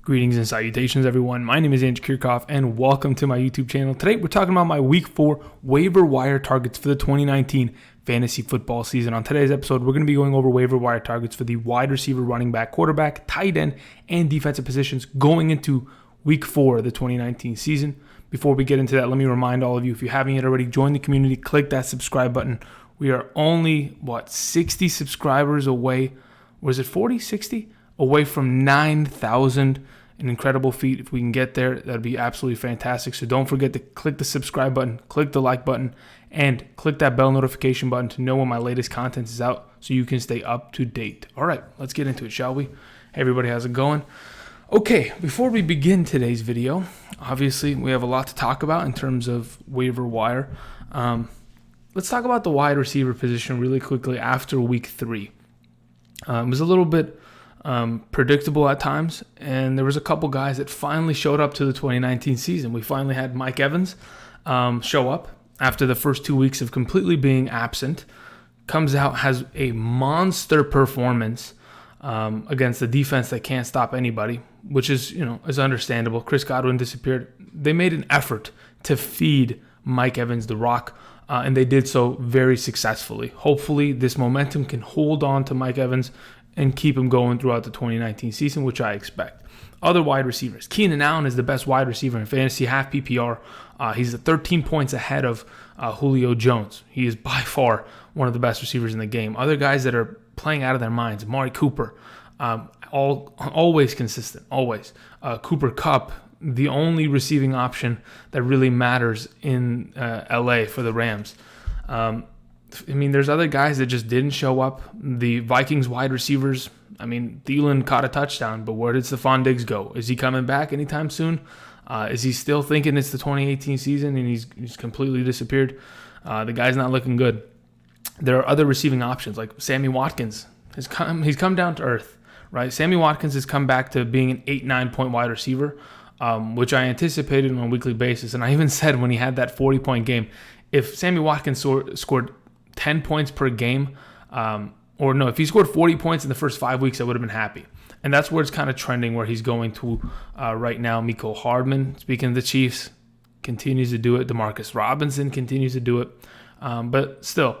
Greetings and salutations, everyone. My name is Andrew Kirchhoff, and welcome to my YouTube channel. Today, we're talking about my Week 4 waiver wire targets for the 2019 fantasy football season. On today's episode, we're going to be going over waiver wire targets for the wide receiver, running back, quarterback, tight end, and defensive positions going into Week 4 of the 2019 season. Before we get into that, let me remind all of you, if you haven't yet already, join the community, click that subscribe button. We are only, 60 subscribers away. Was it 40, 60? Away from 9,000. An incredible feat. If we can get there, that'd be absolutely fantastic. So don't forget to click the subscribe button, click the like button, and click that bell notification button to know when my latest content is out so you can stay up to date. All right, let's get into it, shall we? Hey everybody, how's it going? Okay, before we begin today's video, obviously we have a lot to talk about in terms of waiver wire. Let's talk about the wide receiver position really quickly after Week 3. It was a little bit predictable at times, and there was a couple guys that finally showed up to the 2019 season. We finally had Mike Evans show up after the first 2 weeks of completely being absent. Comes out, has a monster performance against the defense that can't stop anybody, which is understandable. Chris Godwin disappeared. They made an effort to feed Mike Evans the rock, and they did so very successfully. Hopefully, this momentum can hold on to Mike Evans and keep him going throughout the 2019 season, which I expect. Other wide receivers. Keenan Allen is the best wide receiver in fantasy, half PPR. He's 13 points ahead of Julio Jones. He is by far one of the best receivers in the game. Other guys that are playing out of their minds. Amari Cooper, always consistent, always. Cooper Kupp, the only receiving option that really matters in LA for the Rams. There's other guys that just didn't show up. The Vikings wide receivers, Thielen caught a touchdown, but where did Stephon Diggs go? Is he coming back anytime soon? Is he still thinking it's the 2018 season and he's completely disappeared? The guy's not looking good. There are other receiving options like Sammy Watkins. He's come down to earth, right? Sammy Watkins has come back to being an 8-9 point wide receiver, which I anticipated on a weekly basis. And I even said when he had that 40-point game, if Sammy Watkins scored 10 points per game, if he scored 40 points in the first 5 weeks, I would have been happy. And that's where it's kind of trending, where he's going to right now. Mecole Hardman, speaking of the Chiefs, continues to do it. Demarcus Robinson continues to do it. But still,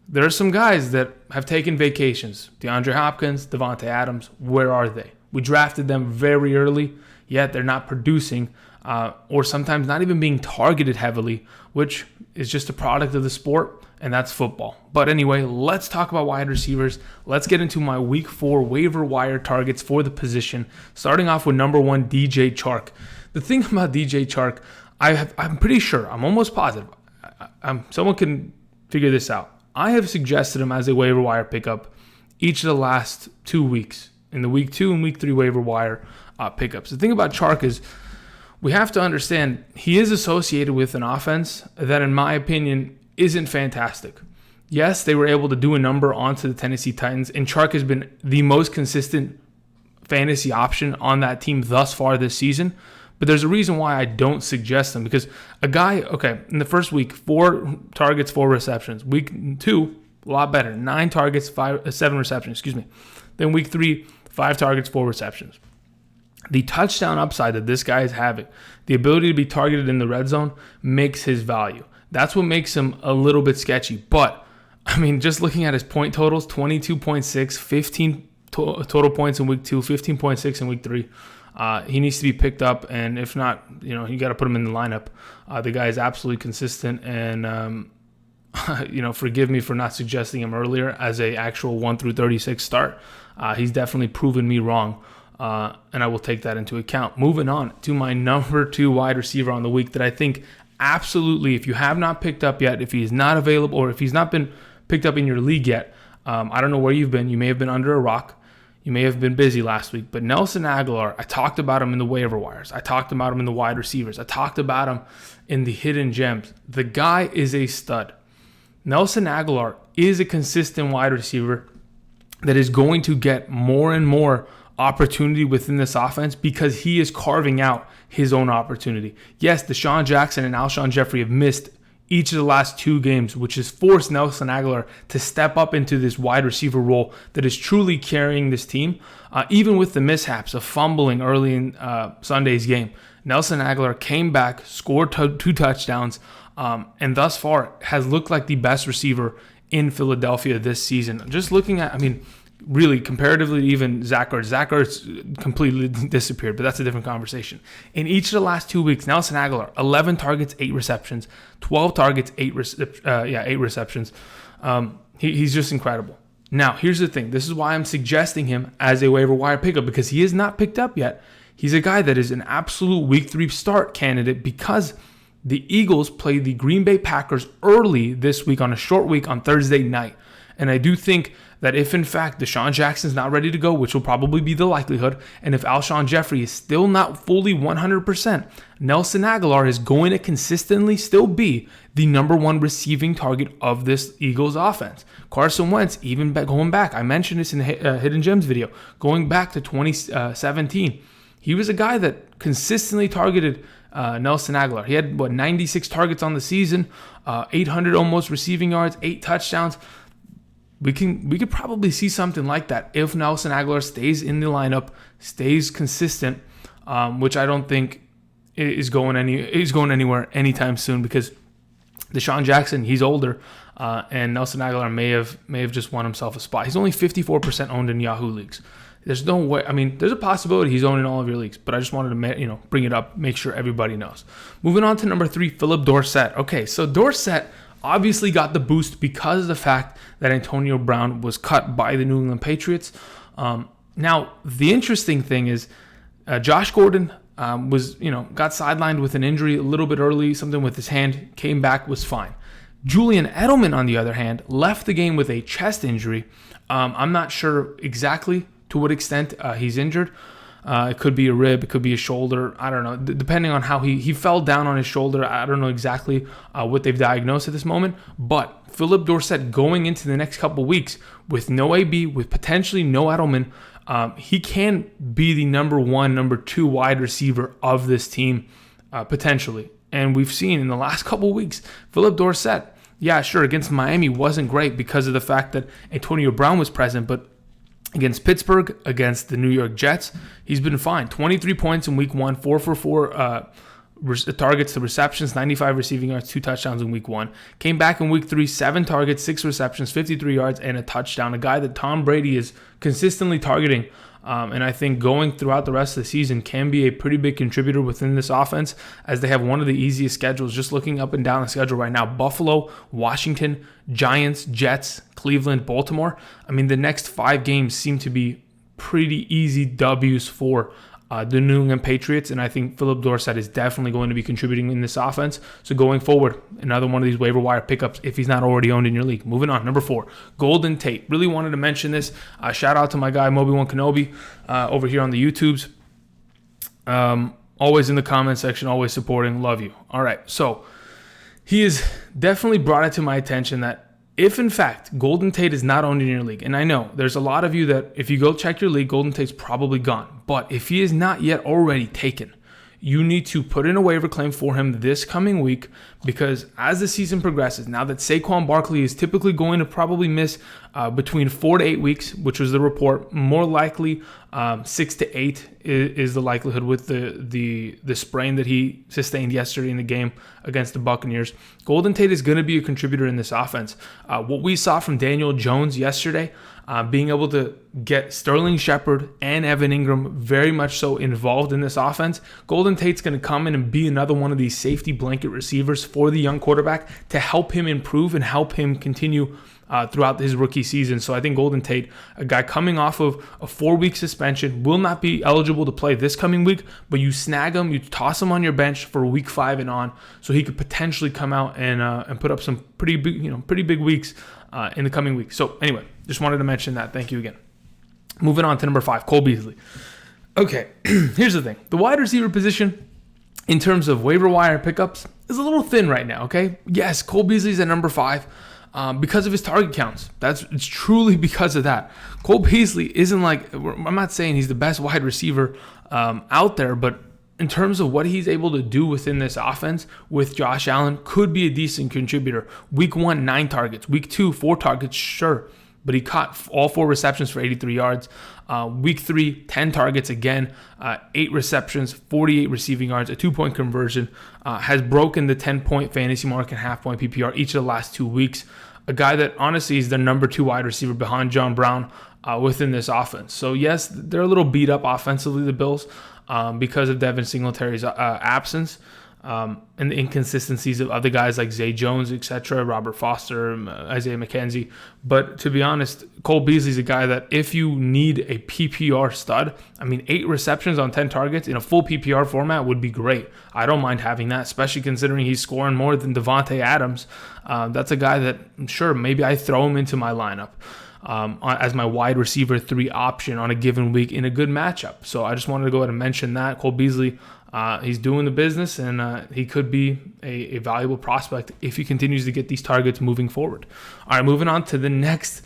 there are some guys that have taken vacations. DeAndre Hopkins, Devontae Adams, where are they? We drafted them very early, yet they're not producing, or sometimes not even being targeted heavily, which is just a product of the sport, and that's football. But anyway, let's talk about wide receivers. Let's get into my Week 4 waiver wire targets for the position, starting off with number 1, DJ Chark. The thing about DJ Chark, I'm pretty sure, I'm almost positive, someone can figure this out. I have suggested him as a waiver wire pickup each of the last 2 weeks, in the Week 2 and Week 3 waiver wire pickups. The thing about Chark is, we have to understand he is associated with an offense that, in my opinion, isn't fantastic. Yes, they were able to do a number onto the Tennessee Titans, and Chark has been the most consistent fantasy option on that team thus far this season. But there's a reason why I don't suggest him, because a guy, in the first week, 4 targets, 4 receptions. Week 2, a lot better, 9 targets, 7 receptions, Then Week 3, 5 targets, 4 receptions. The touchdown upside that this guy is having, the ability to be targeted in the red zone, makes his value. That's what makes him a little bit sketchy. But, just looking at his point totals, 22.6, 15 total points in Week 2, 15.6 in Week 3. He needs to be picked up, and if not, you got to put him in the lineup. The guy is absolutely consistent, and, forgive me for not suggesting him earlier as a actual 1 through 36 start. He's definitely proven me wrong. And I will take that into account. Moving on to my number 2 wide receiver on the week that I think absolutely, if you have not picked up yet, if he is not available, or if he's not been picked up in your league yet, I don't know where you've been. You may have been under a rock. You may have been busy last week. But Nelson Agholor, I talked about him in the waiver wires. I talked about him in the wide receivers. I talked about him in the hidden gems. The guy is a stud. Nelson Agholor is a consistent wide receiver that is going to get more and more opportunity within this offense because he is carving out his own opportunity. Yes, Deshaun Jackson and Alshon Jeffrey have missed each of the last 2 games, which has forced Nelson Agholor to step up into this wide receiver role that is truly carrying this team. Even with the mishaps of fumbling early in Sunday's game, Nelson Agholor came back, scored 2 touchdowns, and thus far has looked like the best receiver in Philadelphia this season. Just looking at, really comparatively to even Zach Ertz. Zach Ertz completely disappeared, but that's a different conversation. In each of the last 2 weeks, Nelson Agholor, 11 targets, 8 receptions, 12 targets, 8 receptions. He's just incredible. Now, here's the thing. This is why I'm suggesting him as a waiver wire pickup, because he is not picked up yet. He's a guy that is an absolute week 3 start candidate because the Eagles play the Green Bay Packers early this week on a short week on Thursday night. And I do think that if, in fact, Deshaun Jackson's not ready to go, which will probably be the likelihood, and if Alshon Jeffrey is still not fully 100%, Nelson Agholor is going to consistently still be the number 1 receiving target of this Eagles offense. Carson Wentz, even going back, I mentioned this in the Hidden Gems video, going back to 2017, he was a guy that consistently targeted Nelson Agholor. He had, 96 targets on the season, 800 almost receiving yards, 8 touchdowns. We could probably see something like that if Nelson Agholor stays in the lineup, stays consistent, which I don't think is going anywhere anytime soon because Deshaun Jackson, he's older, and Nelson Agholor may have just won himself a spot. He's only 54% owned in Yahoo leagues. There's no way. There's a possibility he's owned in all of your leagues, but I just wanted to bring it up, make sure everybody knows. Moving on to number 3, Phillip Dorsett. Okay, so Dorsett obviously got the boost because of the fact that Antonio Brown was cut by the New England Patriots. Now, the interesting thing is Josh Gordon got sidelined with an injury a little bit early, something with his hand, came back, was fine. Julian Edelman, on the other hand, left the game with a chest injury. I'm not sure exactly to what extent he's injured. It could be a rib, it could be a shoulder. I don't know. Depending on how he fell down on his shoulder, I don't know exactly what they've diagnosed at this moment. But Phillip Dorsett going into the next couple weeks with no AB, with potentially no Edelman, he can be the number 1, number 2 wide receiver of this team potentially. And we've seen in the last couple weeks, Phillip Dorsett, yeah, sure, against Miami wasn't great because of the fact that Antonio Brown was present, but against Pittsburgh, against the New York Jets, he's been fine. 23 points in week 1, 4 for 4 targets to receptions, 95 receiving yards, 2 touchdowns in week 1. Came back in week 3, 7 targets, 6 receptions, 53 yards, and a touchdown. A guy that Tom Brady is consistently targeting. And I think going throughout the rest of the season can be a pretty big contributor within this offense as they have one of the easiest schedules. Just looking up and down the schedule right now, Buffalo, Washington, Giants, Jets, Cleveland, Baltimore. The next 5 games seem to be pretty easy W's for the New England Patriots, and I think Phillip Dorsett is definitely going to be contributing in this offense. So going forward, another one of these waiver wire pickups if he's not already owned in your league. Moving on, number 4, Golden Tate. Really wanted to mention this. Shout out to my guy Moby1 Kenobi over here on the YouTubes. Always in the comment section, always supporting. Love you. All right, so he has definitely brought it to my attention that if, in fact, Golden Tate is not owned in your league, and I know there's a lot of you that if you go check your league, Golden Tate's probably gone. But if he is not yet already taken, you need to put in a waiver claim for him this coming week because as the season progresses, now that Saquon Barkley is typically going to probably miss between 4 to 8 weeks, which was the report, more likely 6 to 8 is the likelihood with the sprain that he sustained yesterday in the game against the Buccaneers. Golden Tate is going to be a contributor in this offense. What we saw from Daniel Jones yesterday, being able to get Sterling Shepard and Evan Ingram very much so involved in this offense, Golden Tate's going to come in and be another one of these safety blanket receivers for the young quarterback to help him improve and help him continue throughout his rookie season. So I think Golden Tate, a guy coming off of a 4-week suspension, will not be eligible to play this coming week, but you snag him, you toss him on your bench for week 5 and on, so he could potentially come out and put up some pretty big weeks in the coming weeks. So anyway, just wanted to mention that. Thank you again. Moving on to number 5, Cole Beasley. Okay, here's the thing. The wide receiver position, in terms of waiver wire pickups, is a little thin right now, okay? Yes, Cole Beasley's at number 5 because of his target counts. It's truly because of that. Cole Beasley isn't like, I'm not saying he's the best wide receiver out there, but in terms of what he's able to do within this offense with Josh Allen, could be a decent contributor. Week 1, 9 targets. Week 2, 4 targets, sure. But he caught all 4 receptions for 83 yards. Week 3, 10 targets again, 8 receptions, 48 receiving yards, a 2-point conversion. Has broken the 10-point fantasy mark and half-point PPR each of the last 2 weeks. A guy that honestly is the number 2 wide receiver behind John Brown within this offense. So yes, they're a little beat up offensively, the Bills, because of Devin Singletary's absence. And the inconsistencies of other guys like Zay Jones, etc., Robert Foster, Isaiah McKenzie. But to be honest, Cole Beasley's a guy that if you need a PPR stud, 8 receptions on 10 targets in a full PPR format would be great. I don't mind having that, especially considering he's scoring more than Devontae Adams. That's a guy that, sure, maybe I throw him into my lineup as my wide receiver 3 option on a given week in a good matchup. So I just wanted to go ahead and mention that. Cole Beasley, he's doing the business, and he could be a valuable prospect if he continues to get these targets moving forward. All right, moving on to the next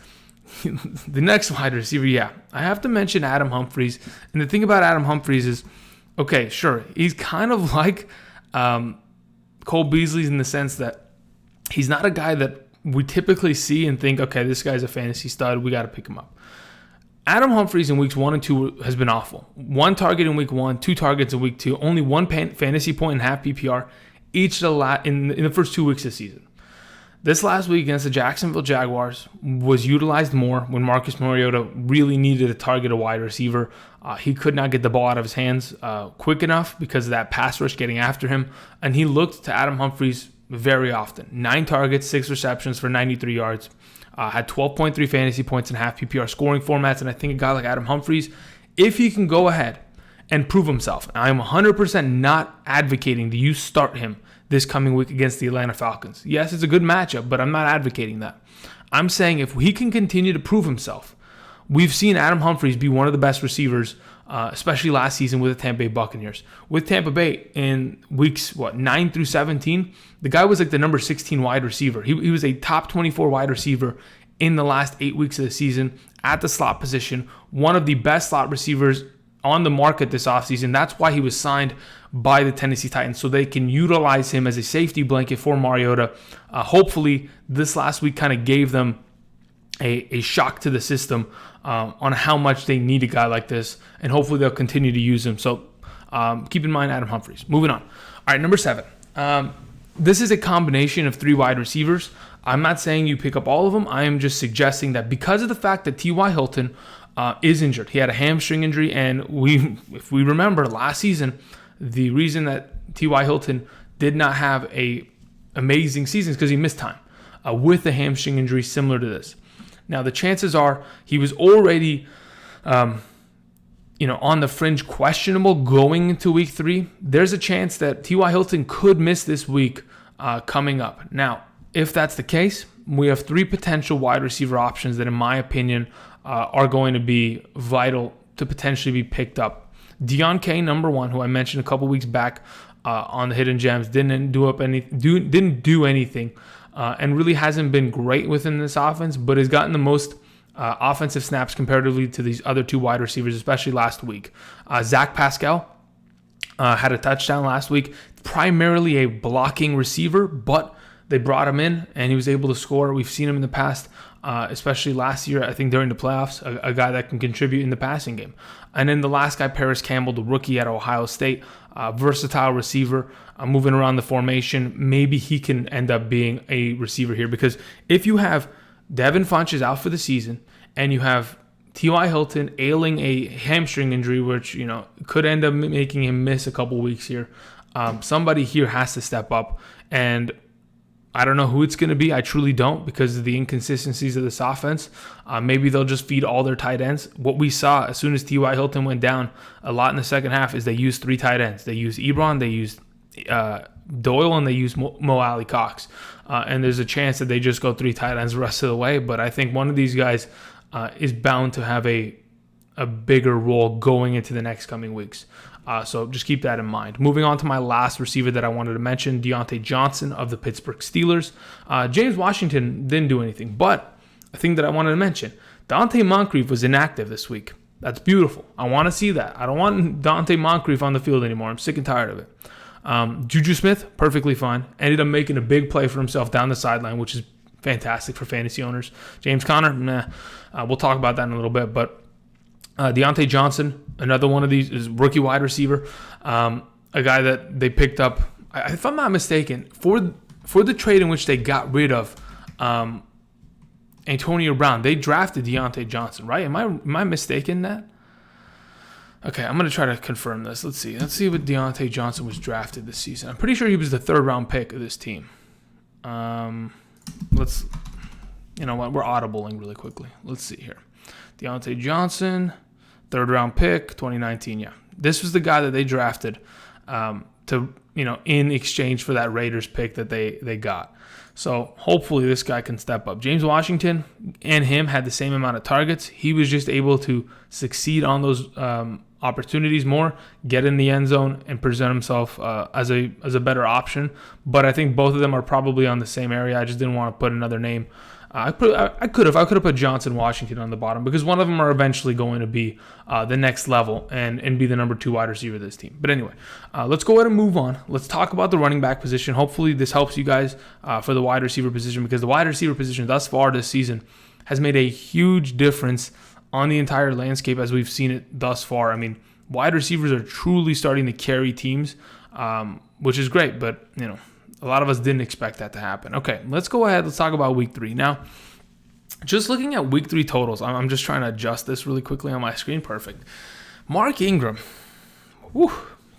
wide receiver. Yeah, I have to mention Adam Humphries. And the thing about Adam Humphries is, okay, sure, he's kind of like Cole Beasley in the sense that he's not a guy that we typically see and think, okay, this guy's a fantasy stud, we got to pick him up. Adam Humphries in weeks 1 and 2 has been awful. 1 target in week 1, 2 targets in week 2, only 1 fantasy point and half PPR each in the first 2 weeks of the season. This last week against the Jacksonville Jaguars was utilized more when Marcus Mariota really needed to target a wide receiver. He could not get the ball out of his hands quick enough because of that pass rush getting after him, and he looked to Adam Humphries very often. 9 targets, 6 receptions for 93 yards. Had 12.3 fantasy points in half PPR scoring formats, and I think a guy like Adam Humphries, if he can go ahead and prove himself, and I'm 100% not advocating that you start him this coming week against the Atlanta Falcons. Yes, it's a good matchup, but I'm not advocating that. I'm saying if he can continue to prove himself, we've seen Adam Humphries be one of the best receivers, especially last season with the Tampa Bay Buccaneers. With Tampa Bay in weeks 9 through 17, the guy was like the number 16 wide receiver. He was a top 24 wide receiver in the last 8 weeks of the season at the slot position, one of the best slot receivers on the market this offseason. That's why he was signed by the Tennessee Titans, so they can utilize him as a safety blanket for Mariota. Hopefully, this last week kind of gave them a shock to the system on how much they need a guy like this, and hopefully they'll continue to use him. So keep in mind Adam Humphries. Moving on. All right, number 7. This is a combination of 3 wide receivers. I'm not saying you pick up all of them. I am just suggesting that because of the fact that T.Y. Hilton is injured, he had a hamstring injury, and if we remember last season, the reason that T.Y. Hilton did not have a amazing season is because he missed time with a hamstring injury similar to this. Now, the chances are he was already, on the fringe questionable going into week 3. There's a chance that T.Y. Hilton could miss this week coming up. Now, if that's the case, we have 3 potential wide receiver options that, in my opinion, are going to be vital to potentially be picked up. Cain, number 1, who I mentioned a couple weeks back on the Hidden Gems, didn't do anything. And really hasn't been great within this offense, but has gotten the most offensive snaps comparatively to these other 2 wide receivers, especially last week. Zach Pascal had a touchdown last week, primarily a blocking receiver, but they brought him in and he was able to score. We've seen him in the past, especially last year, I think during the playoffs, a guy that can contribute in the passing game. And then the last guy, Paris Campbell, the rookie at Ohio State, versatile receiver, moving around the formation. Maybe he can end up being a receiver here, because if you have Devin Funchess out for the season and you have T.Y. Hilton ailing a hamstring injury, which could end up making him miss a couple weeks here, somebody here has to step up. And I don't know who it's going to be. I truly don't, because of the inconsistencies of this offense. Maybe they'll just feed all their tight ends. What we saw as soon as T.Y. Hilton went down a lot in the second half is they used 3 tight ends. They used Ebron, they used Doyle, and they used Mo Alley Cox. And there's a chance that they just go 3 tight ends the rest of the way. But I think one of these guys is bound to have a bigger role going into the next coming weeks. So just keep that in mind. Moving on to my last receiver that I wanted to mention, Diontae Johnson of the Pittsburgh Steelers. James Washington didn't do anything, but a thing that I wanted to mention, Dante Moncrief was inactive this week. That's beautiful. I want to see that. I don't want Dante Moncrief on the field anymore. I'm sick and tired of it. Juju Smith, perfectly fine. Ended up making a big play for himself down the sideline, which is fantastic for fantasy owners. James Conner, nah. We'll talk about that in a little bit. But Diontae Johnson, another one of these, is rookie wide receiver. A guy that they picked up, if I'm not mistaken, for the trade in which they got rid of Antonio Brown, they drafted Diontae Johnson, right? Am I mistaken in that? Okay, I'm going to try to confirm this. Let's see what Diontae Johnson was drafted this season. I'm pretty sure he was the 3rd round pick of this team. You know what? We're audibling really quickly. Let's see here. Diontae Johnson, 3rd round pick, 2019. Yeah, this was the guy that they drafted in exchange for that Raiders pick that they got. So hopefully this guy can step up. James Washington and him had the same amount of targets. He was just able to succeed on those opportunities more, get in the end zone, and present himself as a better option. But I think both of them are probably on the same area. I just didn't want to put another name. I could have put Johnson, Washington on the bottom because one of them are eventually going to be the next level and be the number 2 wide receiver of this team. But anyway, let's go ahead and move on. Let's talk about the running back position. Hopefully this helps you guys for the wide receiver position, because the wide receiver position thus far this season has made a huge difference on the entire landscape as we've seen it thus far. I mean, wide receivers are truly starting to carry teams, which is great, but a lot of us didn't expect that to happen. Okay, let's go ahead. Let's talk about week 3. Now, just looking at week 3 totals, I'm just trying to adjust this really quickly on my screen. Perfect. Mark Ingram,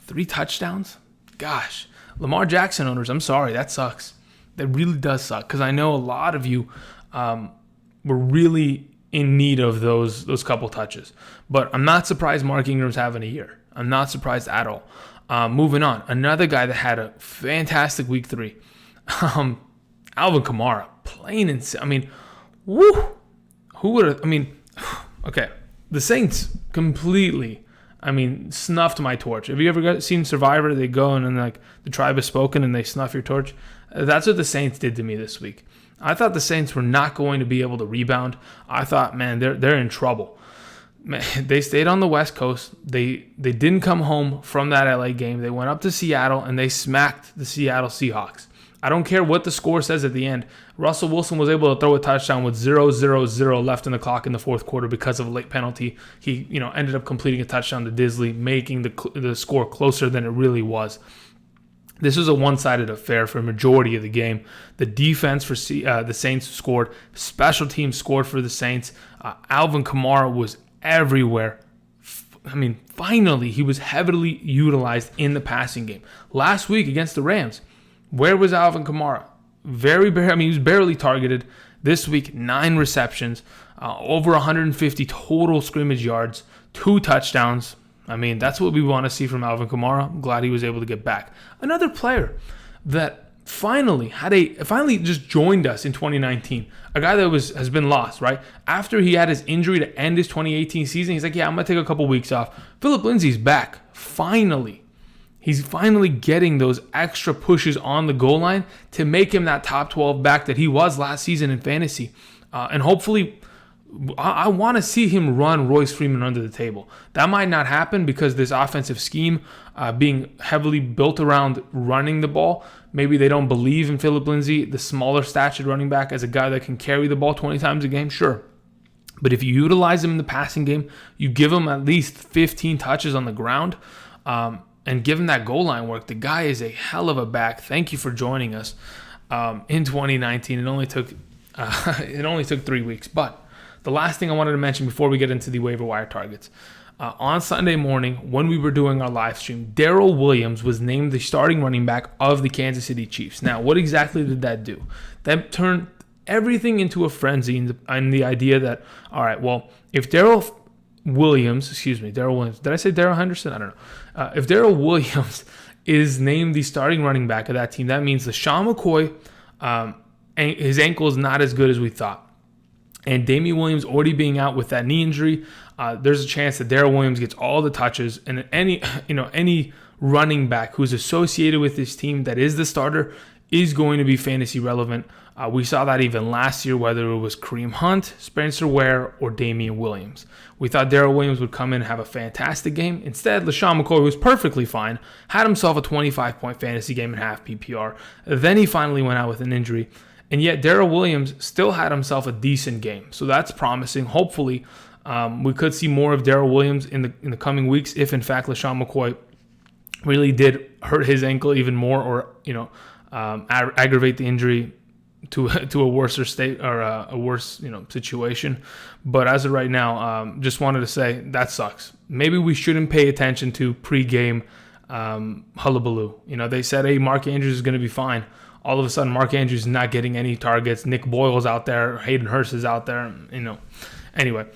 3 touchdowns. Gosh, Lamar Jackson owners, I'm sorry, that sucks. That really does suck, because I know a lot of you were really in need of those couple touches. But I'm not surprised Mark Ingram's having a year. I'm not surprised at all. Moving on, another guy that had a fantastic week 3, Alvin Kamara, plain and I mean, woo! Who would have? I mean, okay, the Saints completely, snuffed my torch. Have you ever seen Survivor? They go and then the tribe has spoken and they snuff your torch. That's what the Saints did to me this week. I thought the Saints were not going to be able to rebound. I thought, man, they're in trouble. They stayed on the West Coast. They didn't come home from that LA game. They went up to Seattle and they smacked the Seattle Seahawks. I don't care what the score says at the end. Russell Wilson was able to throw a touchdown with 0-0-0 left in the clock in the 4th quarter because of a late penalty. He ended up completing a touchdown to Beasley, making the score closer than it really was. This was a one-sided affair for a majority of the game. The defense for the Saints scored. Special teams scored for the Saints. Alvin Kamara was everywhere. Finally, he was heavily utilized in the passing game. Last week against the Rams, where was Alvin Kamara? He was barely targeted. This week, 9 receptions, over 150 total scrimmage yards, 2 touchdowns. That's what we want to see from Alvin Kamara. I'm glad he was able to get back. Another player that finally just joined us in 2019. A guy that has been lost, right? After he had his injury to end his 2018 season, he's like, yeah, I'm going to take a couple weeks off. Phillip Lindsay's back. Finally. He's finally getting those extra pushes on the goal line to make him that top 12 back that he was last season in fantasy. And hopefully, I want to see him run Royce Freeman under the table. That might not happen because this offensive scheme being heavily built around running the ball, maybe they don't believe in Phillip Lindsay, the smaller statured running back, as a guy that can carry the ball 20 times a game, sure. But if you utilize him in the passing game, you give him at least 15 touches on the ground, and give him that goal line work. The guy is a hell of a back. Thank you for joining us in 2019. It only took 3 weeks, but the last thing I wanted to mention before we get into the waiver wire targets. On Sunday morning, when we were doing our live stream, Darrel Williams was named the starting running back of the Kansas City Chiefs. Now, what exactly did that do? That turned everything into a frenzy and the idea that, all right, well, if Darrel Williams, did I say Darrell Henderson? I don't know. If Darrel Williams is named the starting running back of that team, that means LaShawn McCoy, his ankle is not as good as we thought. And Damian Williams already being out with that knee injury, there's a chance that Darrel Williams gets all the touches, and any running back who's associated with this team that is the starter is going to be fantasy relevant. We saw that even last year, whether it was Kareem Hunt, Spencer Ware, or Damian Williams. We thought Darrel Williams would come in and have a fantastic game. Instead, LeSean McCoy was perfectly fine, had himself a 25-point fantasy game in half PPR. Then he finally went out with an injury. And yet Darrel Williams still had himself a decent game. So that's promising. Hopefully, we could see more of Darrel Williams in the coming weeks if, in fact, LeSean McCoy really did hurt his ankle even more, or aggravate the injury to a worse state, or a worse situation. But as of right now, just wanted to say that sucks. Maybe we shouldn't pay attention to pre-game hullabaloo. They said, hey, Mark Andrews is going to be fine. All of a sudden, Mark Andrews is not getting any targets. Nick Boyle's out there. Hayden Hurst is out there. Anyway,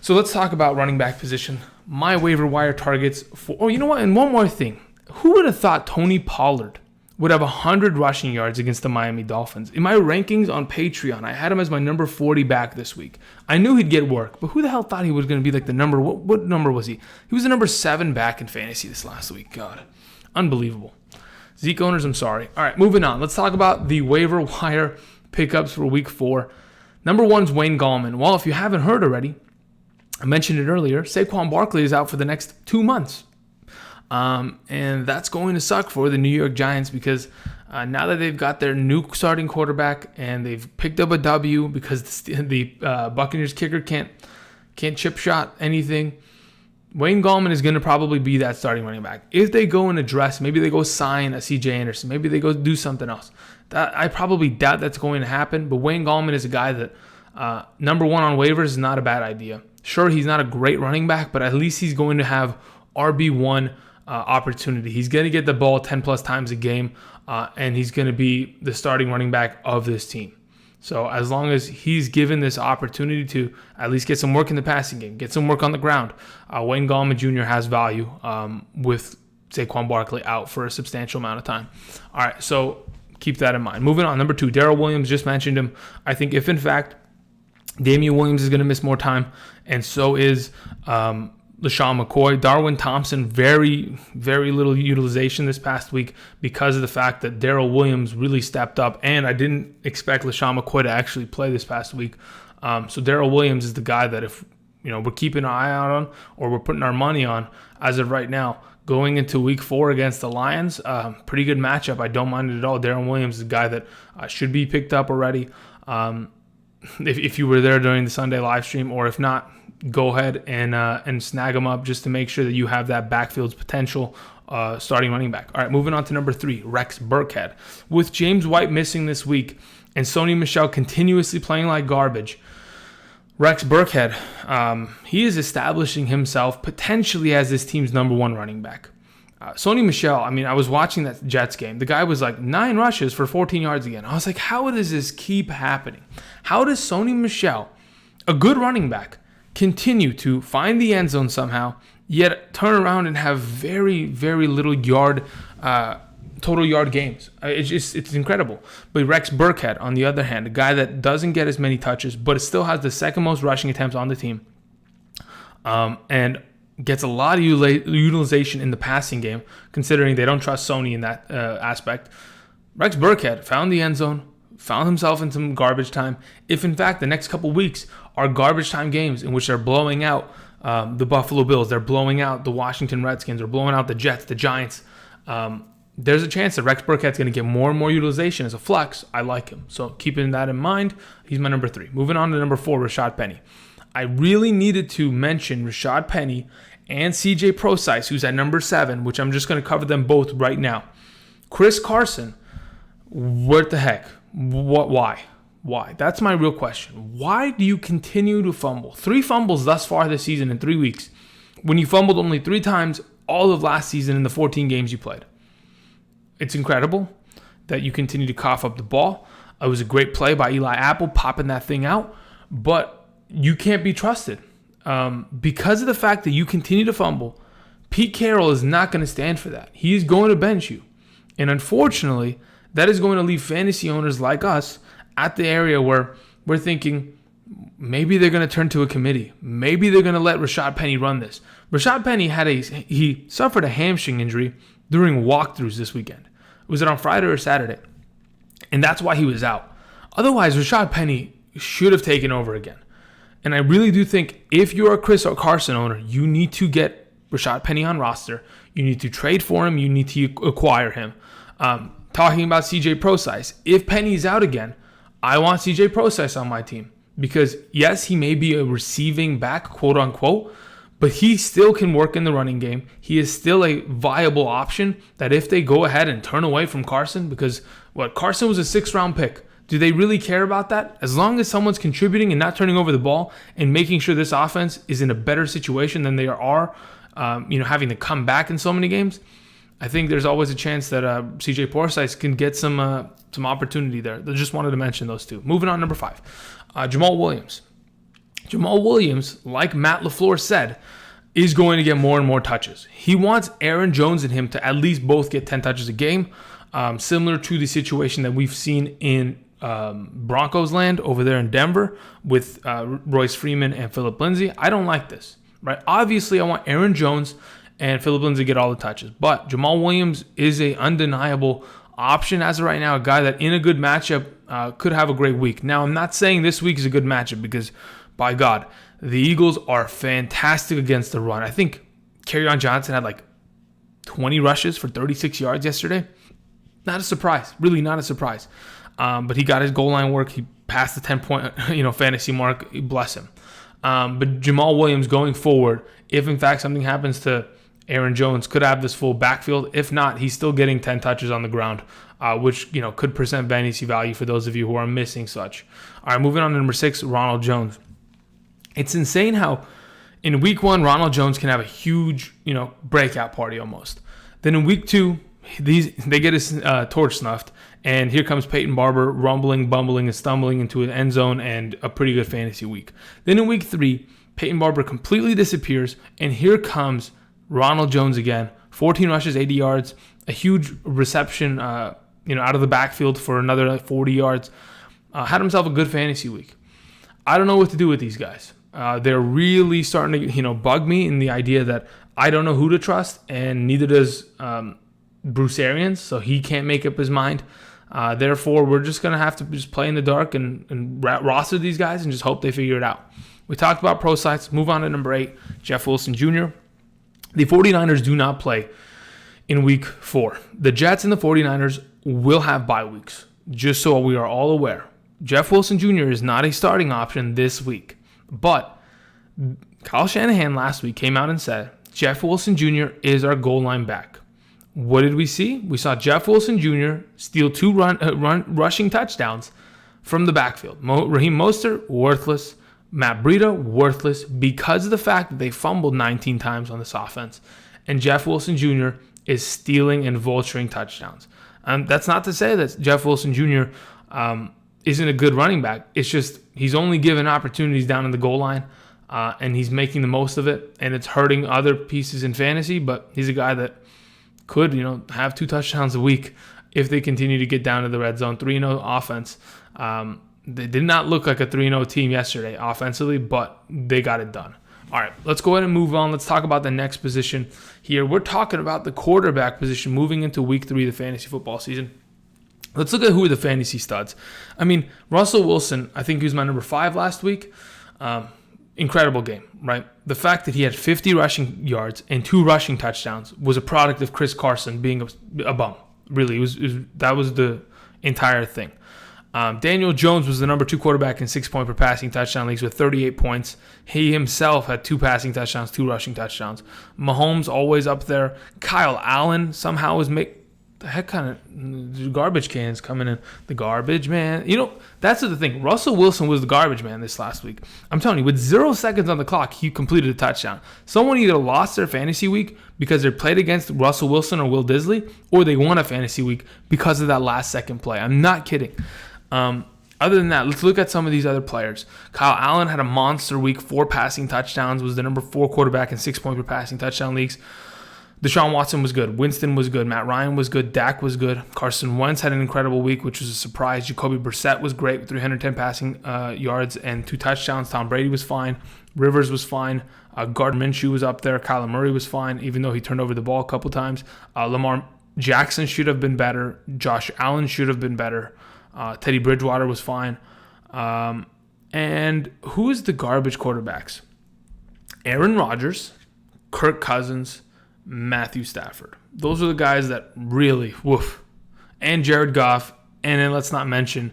so let's talk about running back position. My waiver wire targets for. Oh, you know what? And one more thing. Who would have thought Tony Pollard would have 100 rushing yards against the Miami Dolphins? In my rankings on Patreon, I had him as my number 40 back this week. I knew he'd get work, but who the hell thought he was going to be like the number? What number was he? He was the number 7 back in fantasy this last week. God, unbelievable. Zeke owners, I'm sorry. All right, moving on. Let's talk about the waiver wire pickups for week 4. Number 1 is Wayne Gallman. Well, if you haven't heard already, I mentioned it earlier, Saquon Barkley is out for the next 2 months. And that's going to suck for the New York Giants, because now that they've got their new starting quarterback and they've picked up a W because the Buccaneers kicker can't chip shot anything, Wayne Gallman is going to probably be that starting running back. If they go and address, maybe they go sign a C.J. Anderson, maybe they go do something else. That I probably doubt that's going to happen, but Wayne Gallman is a guy that number 1 on waivers is not a bad idea. Sure, he's not a great running back, but at least he's going to have RB1 opportunity. He's going to get the ball 10 plus times a game, and he's going to be the starting running back of this team. So as long as he's given this opportunity to at least get some work in the passing game, get some work on the ground, Wayne Gallman Jr. has value with Saquon Barkley out for a substantial amount of time. All right, so keep that in mind. Moving on, number 2, Darrel Williams, just mentioned him. I think if, in fact, Damian Williams is going to miss more time, and so is LeSean McCoy. Darwin Thompson, very, very little utilization this past week because of the fact that Darrel Williams really stepped up, and I didn't expect LeSean McCoy to actually play this past week. So Darrel Williams is the guy that if we're keeping an eye out on, or we're putting our money on as of right now, going into week 4 against the Lions. Pretty good matchup. I don't mind it at all. Darrel Williams is a guy that should be picked up already. If you were there during the Sunday live stream, or if not, go ahead and snag them up just to make sure that you have that backfield's potential starting running back. All right, moving on to number 3, Rex Burkhead. With James White missing this week and Sony Michel continuously playing like garbage, Rex Burkhead, he is establishing himself potentially as this team's number 1 running back. Sony Michel, I was watching that Jets game. The guy was like 9 rushes for 14 yards again. I was like, how does this keep happening? How does Sony Michel, a good running back, continue to find the end zone somehow, yet turn around and have very, very little total yard games? It's incredible. But Rex Burkhead, on the other hand, a guy that doesn't get as many touches, but still has the second most rushing attempts on the team, and gets a lot of utilization in the passing game, considering they don't trust Sony in that aspect. Rex Burkhead found the end zone, found himself in some garbage time. If, in fact, the next couple weeks are garbage time games in which they're blowing out the Buffalo Bills, they're blowing out the Washington Redskins, they're blowing out the Jets, the Giants, there's a chance that Rex Burkhead's going to get more and more utilization as a flex. I like him. So keeping that in mind, he's my number 3. Moving on to number 4, Rashaad Penny. I really needed to mention Rashaad Penny and CJ Prosise, who's at number 7, which I'm just going to cover them both right now. Chris Carson, what the heck? Why? That's my real question. Why do you continue to fumble? 3 fumbles thus far this season in 3 weeks, when you fumbled only 3 times all of last season in the 14 games you played. It's incredible that you continue to cough up the ball. It was a great play by Eli Apple, popping that thing out, but you can't be trusted. Because of the fact that you continue to fumble, Pete Carroll is not going to stand for that. He's going to bench you. And unfortunately, that is going to leave fantasy owners like us at the area where we're thinking maybe they're going to turn to a committee. Maybe they're going to let Rashaad Penny run this. Rashaad Penny he suffered a hamstring injury during walkthroughs this weekend. Was it on Friday or Saturday? And that's why he was out. Otherwise, Rashaad Penny should have taken over again. And I really do think if you're a Chris Carson owner, you need to get Rashaad Penny on roster. You need to trade for him. You need to acquire him. Talking about CJ Prosise, if Penny's out again, I want CJ Prosise on my team. Because, yes, he may be a receiving back, quote unquote, but he still can work in the running game. He is still a viable option that if they go ahead and turn away from Carson, because Carson was a 6th-round pick. Do they really care about that? As long as someone's contributing and not turning over the ball and making sure this offense is in a better situation than they are, having to come back in so many games, I think there's always a chance that CJ Prosise can get some opportunity there. I just wanted to mention those two. Moving on, number 5, Jamaal Williams. Jamaal Williams, like Matt LaFleur said, is going to get more and more touches. He wants Aaron Jones and him to at least both get 10 touches a game, similar to the situation that we've seen in Broncos land over there in Denver with Royce Freeman and Phillip Lindsay. I don't like this, right? Obviously, I want Aaron Jones and Phillip Lindsay to get all the touches, but Jamaal Williams is an undeniable option as of right now, a guy that in a good matchup could have a great week. Now, I'm not saying this week is a good matchup because, by God, the Eagles are fantastic against the run. I think Kerryon Johnson had like 20 rushes for 36 yards yesterday. Not a surprise, really not a surprise. But he got his goal line work. He passed the 10-point, fantasy mark. Bless him. But Jamaal Williams going forward, if in fact something happens to Aaron Jones, could have this full backfield. If not, he's still getting 10 touches on the ground, which could present fantasy value for those of you who are missing such. All right, moving on to number 6, Ronald Jones. It's insane how in week 1, Ronald Jones can have a huge, breakout party almost. Then in week 2, they get his torch snuffed, and here comes Peyton Barber rumbling, bumbling, and stumbling into an end zone and a pretty good fantasy week. Then in week 3, Peyton Barber completely disappears, and here comes Ronald Jones again. 14 rushes, 80 yards, a huge reception, out of the backfield for another 40 yards. Had himself a good fantasy week. I don't know what to do with these guys. They're really starting to, bug me in the idea that I don't know who to trust, and neither does Bruce Arians, so he can't make up his mind. Therefore, we're just going to have to just play in the dark and roster these guys and just hope they figure it out. We talked about Prosise. Move on to number 8, Jeff Wilson Jr. The 49ers do not play in week 4. The Jets and the 49ers will have bye weeks, just so we are all aware. Jeff Wilson Jr. is not a starting option this week. But Kyle Shanahan last week came out and said, Jeff Wilson Jr. is our goal line back. What did we see? We saw Jeff Wilson Jr. steal 2 rushing touchdowns from the backfield. Raheem Mostert, worthless. Matt Breida, worthless because of the fact that they fumbled 19 times on this offense. And Jeff Wilson Jr. is stealing and vulturing touchdowns. That's not to say that Jeff Wilson Jr. Isn't a good running back. It's just he's only given opportunities down in the goal line, and he's making the most of it, and it's hurting other pieces in fantasy, but he's a guy that could, have 2 touchdowns a week if they continue to get down to the red zone. 3-0 offense. They did not look like a 3-0 team yesterday offensively, but they got it done. All right, let's go ahead and move on. Let's talk about the next position here. We're talking about the quarterback position moving into week 3 of the fantasy football season. Let's look at who are the fantasy studs. Russell Wilson, I think he was my number 5 last week. Incredible game, right? The fact that he had 50 rushing yards and 2 rushing touchdowns was a product of Chris Carson being a bum. Really, that was the entire thing. Daniel Jones was the number 2 quarterback in 6-point per passing touchdown leagues with 38 points. He himself had 2 passing touchdowns, 2 rushing touchdowns. Mahomes always up there. Kyle Allen somehow was the heck kind of garbage cans coming in. The garbage man. That's the thing. Russell Wilson was the garbage man this last week. I'm telling you, with 0 seconds on the clock, he completed a touchdown. Someone either lost their fantasy week because they played against Russell Wilson or Will Disley, or they won a fantasy week because of that last second play. I'm not kidding. Other than that, let's look at some of these other players. Kyle Allen had a monster week, 4 passing touchdowns, was the number 4 quarterback in 6-point per passing touchdown leagues. Deshaun Watson was good. Winston was good. Matt Ryan was good. Dak was good. Carson Wentz had an incredible week, which was a surprise. Jacoby Brissett was great with 310 passing yards and 2 touchdowns. Tom Brady was fine. Rivers was fine. Gardner Minshew was up there. Kyler Murray was fine, even though he turned over the ball a couple times. Lamar Jackson should have been better. Josh Allen should have been better. Teddy Bridgewater was fine. And who is the garbage quarterbacks? Aaron Rodgers, Kirk Cousins, Matthew Stafford. Those are the guys that really, woof. And Jared Goff. And then let's not mention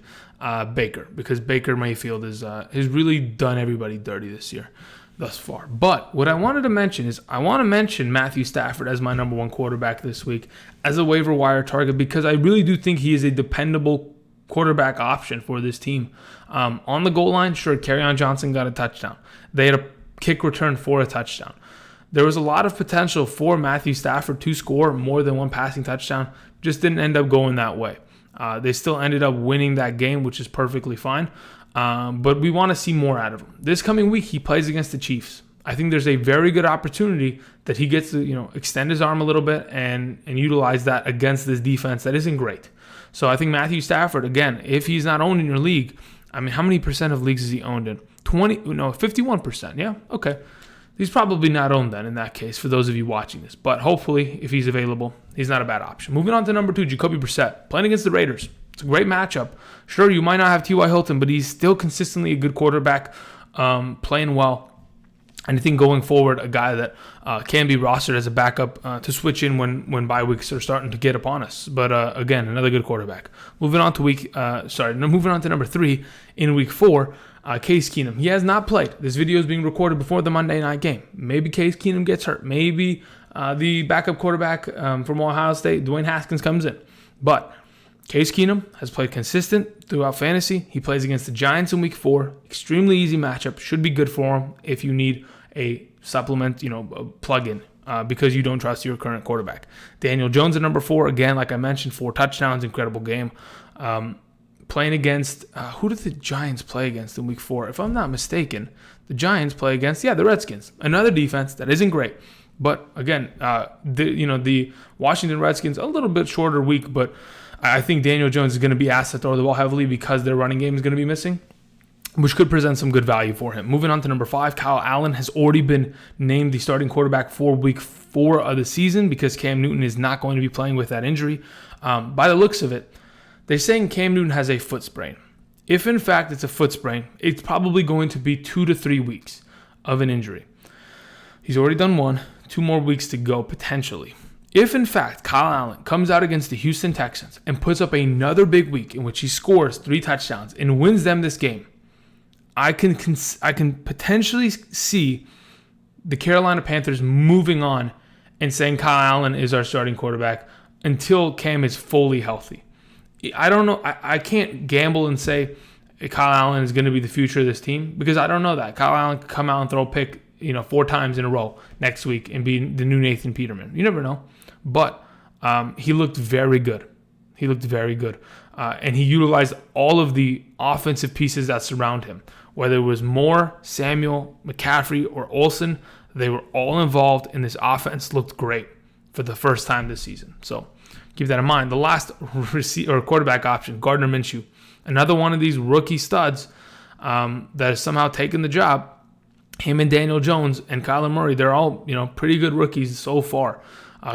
Baker, because Baker Mayfield has really done everybody dirty this year thus far. But what I wanted to mention is I want to mention Matthew Stafford as my number one quarterback this week as a waiver wire target, because I really do think he is a dependable quarterback option for this team. On the goal line, sure, Kerryon Johnson got a touchdown. They had a kick return for a touchdown. There was a lot of potential for Matthew Stafford to score more than one passing touchdown. Just didn't end up going that way. They still ended up winning that game, which is perfectly fine. But we want to see more out of him. This coming week, he plays against the Chiefs. I think there's a very good opportunity that he gets to, extend his arm a little bit and utilize that against this defense that isn't great. So I think Matthew Stafford, again, if he's not owned in your league, I mean, how many percent of leagues is he owned in? 51%. Yeah, okay. He's probably not owned then in that case for those of you watching this. But hopefully, if he's available, he's not a bad option. Moving on to number 2, Jacoby Brissett, playing against the Raiders. It's a great matchup. Sure, you might not have T.Y. Hilton, but he's still consistently a good quarterback, playing well. And I think going forward, a guy that can be rostered as a backup to switch in when bye weeks are starting to get upon us. But again, another good quarterback. Moving on to number 3 in week 4, Case Keenum. He has not played. This video is being recorded before the Monday night game. Maybe Case Keenum gets hurt. Maybe the backup quarterback from Ohio State, Dwayne Haskins, comes in. But Case Keenum has played consistent throughout fantasy. He plays against the Giants in week 4. Extremely easy matchup. Should be good for him if you need a supplement, a plug-in, because you don't trust your current quarterback. Daniel Jones at number 4. Again, like I mentioned, 4 touchdowns. Incredible game. Playing against, who did the Giants play against in week 4? If I'm not mistaken, the Giants play against, the Redskins. Another defense that isn't great. But again, the Washington Redskins, a little bit shorter week, but I think Daniel Jones is going to be asked to throw the ball heavily because their running game is going to be missing, which could present some good value for him. Moving on to number 5, Kyle Allen has already been named the starting quarterback for week 4 of the season because Cam Newton is not going to be playing with that injury. By the looks of it, they're saying Cam Newton has a foot sprain. If in fact it's a foot sprain, it's probably going to be 2 to 3 weeks of an injury. He's already done 1, 2 more weeks to go potentially. If in fact Kyle Allen comes out against the Houston Texans and puts up another big week in which he scores 3 touchdowns and wins them this game, I can potentially see the Carolina Panthers moving on and saying Kyle Allen is our starting quarterback until Cam is fully healthy. I don't know. I can't gamble and say Kyle Allen is going to be the future of this team because I don't know that. Kyle Allen could come out and throw a pick 4 times in a row next week and be the new Nathan Peterman. You never know. But he looked very good. And he utilized all of the offensive pieces that surround him. Whether it was Moore, Samuel, McCaffrey, or Olsen, they were all involved, and this offense looked great for the first time this season. So keep that in mind. The last quarterback option, Gardner Minshew, another one of these rookie studs that has somehow taken the job. Him and Daniel Jones and Kyler Murray, they're all pretty good rookies so far.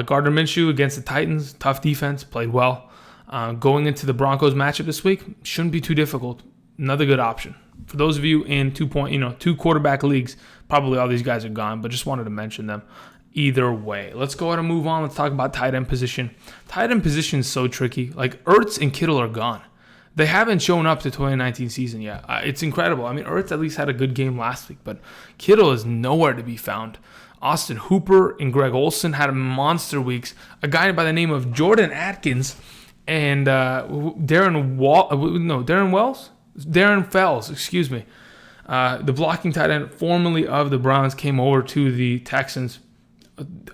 Gardner Minshew against the Titans, tough defense, played well. Going into the Broncos matchup this week, shouldn't be too difficult. Another good option. For those of you in 2 quarterback leagues, probably all these guys are gone, but just wanted to mention them. Either way, let's go ahead and move on. Let's talk about tight end position. Tight end position is so tricky. Like Ertz and Kittle are gone. They haven't shown up to 2019 season yet. It's incredible. I mean, Ertz at least had a good game last week, but Kittle is nowhere to be found. Austin Hooper and Greg Olsen had monster weeks. A guy by the name of Jordan Atkins and Darren Fells, excuse me. The blocking tight end formerly of the Browns came over to the Texans.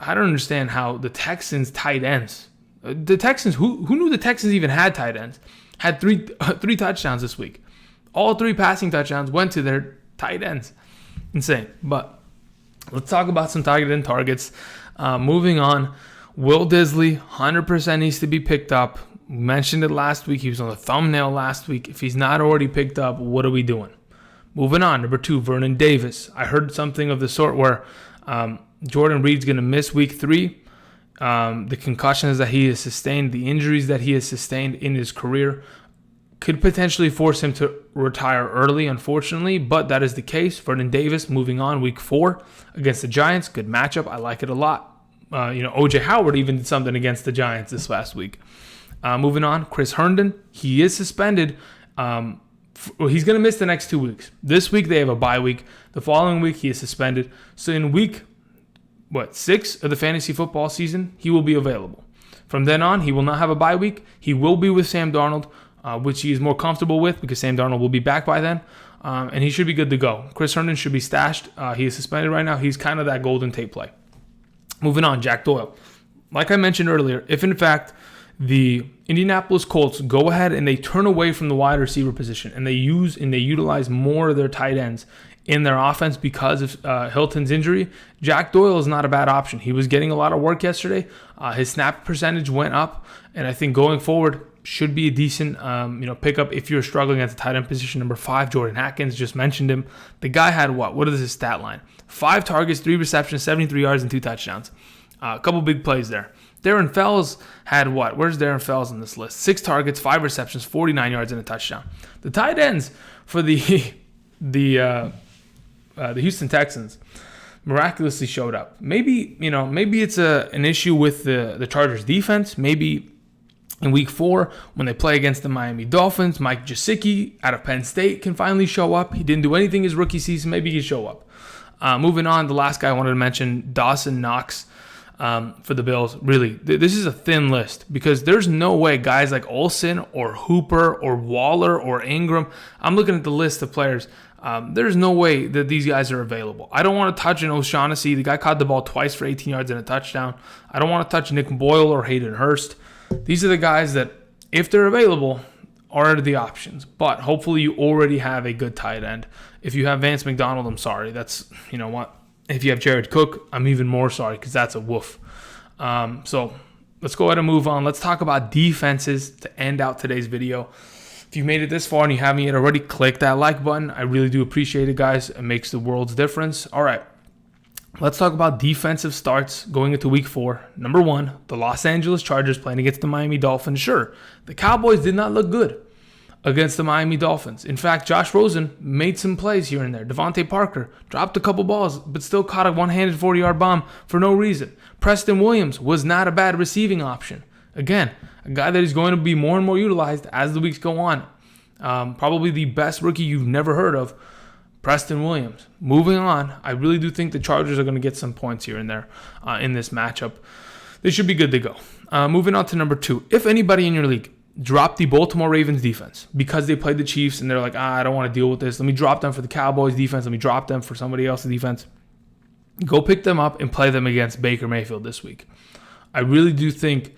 I don't understand how the Texans tight ends. The Texans, who knew the Texans even had tight ends, had three touchdowns this week. All 3 passing touchdowns went to their tight ends. Insane. But let's talk about some tight end targets. Moving on, Will Disley, 100% needs to be picked up. We mentioned it last week. He was on the thumbnail last week. If he's not already picked up, what are we doing? Moving on, number 2, Vernon Davis. I heard something of the sort where Jordan Reed's going to miss week 3. The concussions that he has sustained, the injuries that he has sustained in his career, could potentially force him to retire early, unfortunately, but that is the case. Vernon Davis moving on week 4 against the Giants. Good matchup. I like it a lot. O.J. Howard even did something against the Giants this last week. Moving on, Chris Herndon. He is suspended. He's going to miss the next 2 weeks. This week they have a bye week. The following week he is suspended. So in week 6 of the fantasy football season, he will be available. From then on, he will not have a bye week. He will be with Sam Darnold, which he is more comfortable with because Sam Darnold will be back by then, and he should be good to go. Chris Herndon should be stashed. He is suspended right now. He's kind of that Golden Tate play. Moving on, Jack Doyle. Like I mentioned earlier, if in fact the Indianapolis Colts go ahead and they turn away from the wide receiver position and they utilize more of their tight ends in their offense because of Hilton's injury, Jack Doyle is not a bad option. He was getting a lot of work yesterday. His snap percentage went up, and I think going forward should be a decent pickup if you're struggling at the tight end position. Number 5, Jordan Atkins, just mentioned him. The guy had what is his stat line? 5 targets, 3 receptions, 73 yards, and 2 touchdowns. A couple big plays there. Darren Fells had what? Where's Darren Fells on this list? 6 targets, 5 receptions, 49 yards, and a touchdown. The tight ends for the Houston Texans miraculously showed up. Maybe it's an issue with the Chargers defense. Maybe in week 4, when they play against the Miami Dolphins, Mike Gesicki out of Penn State can finally show up. He didn't do anything his rookie season. Maybe he show up. Moving on, the last guy I wanted to mention, Dawson Knox for the Bills. Really, this is a thin list because there's no way guys like Olsen or Hooper or Waller or Ingram, I'm looking at the list of players, there's no way that these guys are available. I don't want to touch an O'Shaughnessy. The guy caught the ball twice for 18 yards and a touchdown. I don't want to touch Nick Boyle or Hayden Hurst. These are the guys that, if they're available, are the options. But hopefully you already have a good tight end. If you have Vance McDonald, I'm sorry. That's, what? If you have Jared Cook, I'm even more sorry because that's a woof. So let's go ahead and move on. Let's talk about defenses to end out today's video. If you made it this far and you haven't yet already, click that like button. I really do appreciate it, guys. It makes the world's difference. All right. Let's talk about defensive starts going into week 4. Number 1, the Los Angeles Chargers playing against the Miami Dolphins. Sure, the Cowboys did not look good against the Miami Dolphins. In fact, Josh Rosen made some plays here and there. Devontae Parker dropped a couple balls, but still caught a one-handed 40-yard bomb for no reason. Preston Williams was not a bad receiving option. Again, a guy that is going to be more and more utilized as the weeks go on. Probably the best rookie you've never heard of, Preston Williams. Moving on, I really do think the Chargers are going to get some points here and there in this matchup. They should be good to go. Moving on to number 2. If anybody in your league dropped the Baltimore Ravens defense because they played the Chiefs and they're like, I don't want to deal with this. Let me drop them for the Cowboys defense. Let me drop them for somebody else's defense. Go pick them up and play them against Baker Mayfield this week. I really do think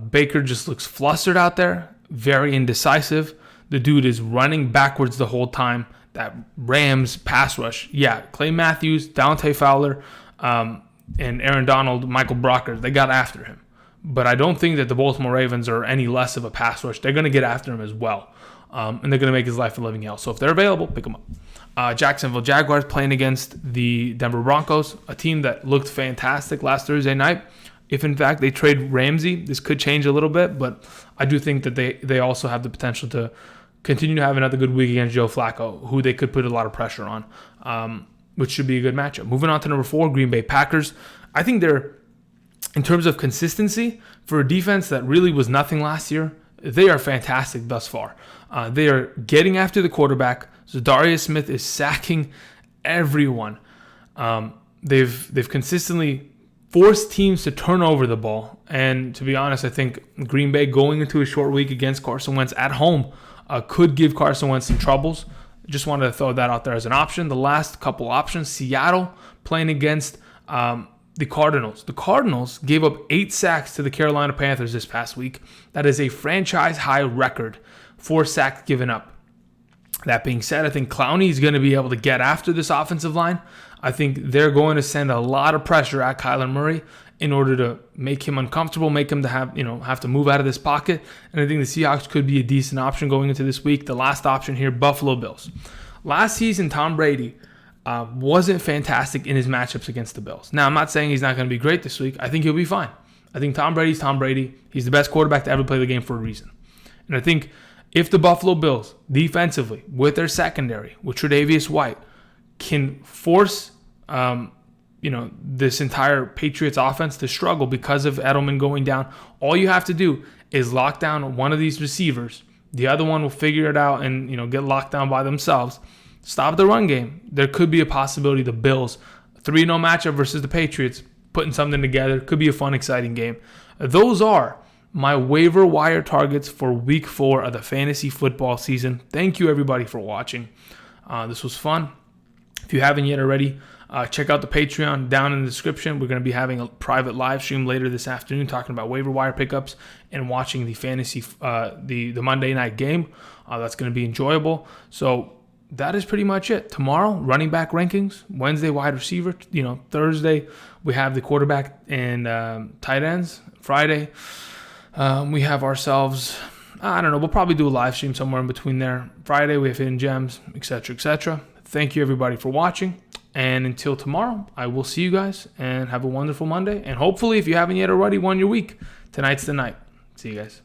Baker just looks flustered out there, very indecisive. The dude is running backwards the whole time. That Rams pass rush. Yeah, Clay Matthews, Dante Fowler, and Aaron Donald, Michael Brockers, they got after him. But I don't think that the Baltimore Ravens are any less of a pass rush. They're going to get after him as well. And they're going to make his life a living hell. So if they're available, pick them up. Jacksonville Jaguars playing against the Denver Broncos, a team that looked fantastic last Thursday night. If, in fact, they trade Ramsey, this could change a little bit. But I do think that they also have the potential to continue to have another good week against Joe Flacco, who they could put a lot of pressure on, which should be a good matchup. Moving on to number 4, Green Bay Packers. I think they're, in terms of consistency, for a defense that really was nothing last year, they are fantastic thus far. They are getting after the quarterback. Zadarius Smith is sacking everyone. They've consistently forced teams to turn over the ball. And to be honest, I think Green Bay going into a short week against Carson Wentz at home could give Carson Wentz some troubles. Just wanted to throw that out there as an option. The last couple options, Seattle playing against the Cardinals. The Cardinals gave up 8 sacks to the Carolina Panthers this past week. That is a franchise-high record for sacks given up. That being said, I think Clowney is going to be able to get after this offensive line. I think they're going to send a lot of pressure at Kyler Murray in order to make him uncomfortable, make him to have to move out of this pocket. And I think the Seahawks could be a decent option going into this week. The last option here, Buffalo Bills. Last season, Tom Brady wasn't fantastic in his matchups against the Bills. Now, I'm not saying he's not going to be great this week. I think he'll be fine. I think Tom Brady's Tom Brady. He's the best quarterback to ever play the game for a reason. And I think If the Buffalo Bills, defensively, with their secondary, with Tre'Davious White, can force this entire Patriots offense to struggle because of Edelman going down, all you have to do is lock down one of these receivers. The other one will figure it out and get locked down by themselves. Stop the run game. There could be a possibility the Bills, 3-0 matchup versus the Patriots, putting something together. Could be a fun, exciting game. Those are my waiver wire targets for week 4 of the fantasy football season. Thank you, everybody, for watching. This was fun. If you haven't yet already, check out the Patreon down in the description. We're going to be having a private live stream later this afternoon talking about waiver wire pickups and watching the fantasy, the Monday night game. That's going to be enjoyable. So that is pretty much it. Tomorrow, running back rankings. Wednesday, wide receiver. Thursday, we have the quarterback and tight ends. Friday, we have ourselves, we'll probably do a live stream somewhere in between there. Friday, we have hidden gems, etc., etc. Thank you, everybody, for watching. And until tomorrow, I will see you guys and have a wonderful Monday. And hopefully, if you haven't yet already won your week, tonight's the night. See you guys.